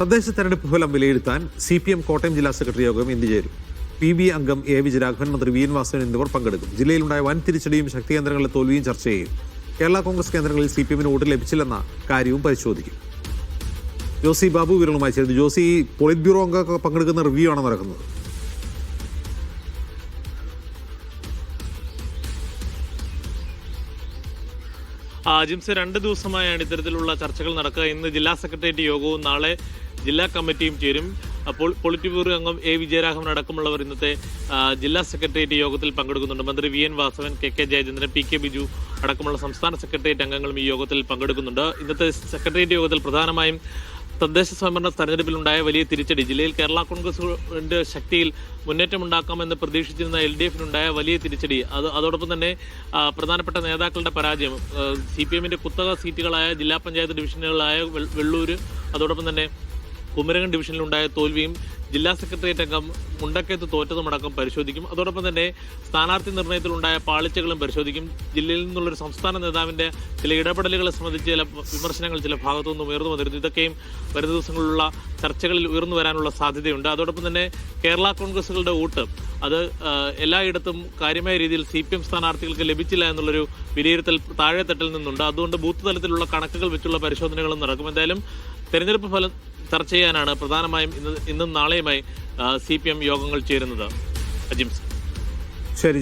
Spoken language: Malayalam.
തദ്ദേശ തെരഞ്ഞെടുപ്പ് ഫലം വിലയിരുത്താൻ CPM കോട്ടയം ജില്ലാ സെക്രട്ടറി യോഗം ഇന്ന് ചേരും. PB അംഗം A. വിജയരാഘവൻ, മന്ത്രി VN വാസവൻ എന്നിവർ പങ്കെടുക്കും. ജില്ലയിലുണ്ടായ വൻ തിരിച്ചടിയും ശക്തി കേന്ദ്രങ്ങളിലെ തോൽവിയും ചർച്ച ചെയ്യും. കേരള കോൺഗ്രസ് കേന്ദ്രങ്ങളിൽ CPMന് വോട്ട് ലഭിച്ചില്ലെന്ന കാര്യവും പരിശോധിക്കും. ജോസി ബാബു വിവരങ്ങളുമായി ചേർന്നു. ജോസി, പോളിറ്റ് ബ്യൂറോ അംഗമൊക്കെ പങ്കെടുക്കുന്ന റിവ്യൂ ആണ് നടക്കുന്നത്. ജിംസ് 2 ദിവസമായാണ് ഇത്തരത്തിലുള്ള ചർച്ചകൾ നടക്കുക. ഇന്ന് ജില്ലാ സെക്രട്ടേറിയറ്റ് യോഗവും നാളെ ജില്ലാ കമ്മിറ്റിയും ചേരും. അപ്പോൾ പോളിറ്റ് ബ്യൂറോ അംഗം A. വിജയരാഘവൻ അടക്കമുള്ളവർ ഇന്നത്തെ ജില്ലാ സെക്രട്ടേറിയറ്റ് യോഗത്തിൽ പങ്കെടുക്കുന്നുണ്ട്. മന്ത്രി VN Vasavan, KK Jayachandran, PK Biju അടക്കമുള്ള സംസ്ഥാന സെക്രട്ടേറിയറ്റ് അംഗങ്ങളും ഈ യോഗത്തിൽ പങ്കെടുക്കുന്നുണ്ട്. ഇന്നത്തെ സെക്രട്ടേറിയറ്റ് യോഗത്തിൽ പ്രധാനമായും തദ്ദേശ സ്വയംഭരണ തെരഞ്ഞെടുപ്പിലുണ്ടായ വലിയ തിരിച്ചടി, ജില്ലയിൽ കേരള കോൺഗ്രസിന്റെ ശക്തിയിൽ മുന്നേറ്റമുണ്ടാക്കാമെന്ന് പ്രതീക്ഷിച്ചിരുന്ന LDFനുണ്ടായ വലിയ തിരിച്ചടി, അതോടൊപ്പം തന്നെ പ്രധാനപ്പെട്ട നേതാക്കളുടെ പരാജയം, CPMന്റെ കുത്തക സീറ്റുകളായ ജില്ലാ പഞ്ചായത്ത് ഡിവിഷനുകളായ വെള്ളൂർ, അതോടൊപ്പം തന്നെ കുമരകം ഡിവിഷനിലുണ്ടായ തോൽവിയും ജില്ലാ സെക്രട്ടേറിയറ്റ് അംഗം മുണ്ടക്കയത്ത് തോറ്റതുമടക്കം പരിശോധിക്കും. അതോടൊപ്പം തന്നെ സ്ഥാനാർത്ഥി നിർണയത്തിലുണ്ടായ പാളിച്ചകളും പരിശോധിക്കും. ജില്ലയിൽ നിന്നുള്ളൊരു സംസ്ഥാന നേതാവിന്റെ ചില ഇടപെടലുകളെ സംബന്ധിച്ച് ചില വിമർശനങ്ങൾ ചില ഭാഗത്തുനിന്നും ഉയർന്നു വന്നിരുന്നു. ഇതൊക്കെയും വരും ദിവസങ്ങളിലുള്ള ചർച്ചകളിൽ ഉയർന്നു വരാനുള്ള സാധ്യതയുണ്ട്. അതോടൊപ്പം തന്നെ കേരള കോൺഗ്രസുകളുടെ വോട്ട് അത് എല്ലായിടത്തും കാര്യമായ രീതിയിൽ CPM സ്ഥാനാർത്ഥികൾക്ക് ലഭിച്ചില്ല എന്നുള്ളൊരു വിലയിരുത്തൽ താഴെത്തട്ടിൽ നിന്നുണ്ട്. അതുകൊണ്ട് ബൂത്ത് തലത്തിലുള്ള കണക്കുകൾ വെച്ചുള്ള പരിശോധനകളും നടക്കും. എന്തായാലും തെരഞ്ഞെടുപ്പ് ഫലം ചർച്ച ചെയ്യാനാണ് പ്രധാനമായും ഇന്നും നാളെയുമായി CPM യോഗങ്ങൾ ചേരുന്നത്. അജിംസ്. ശരി.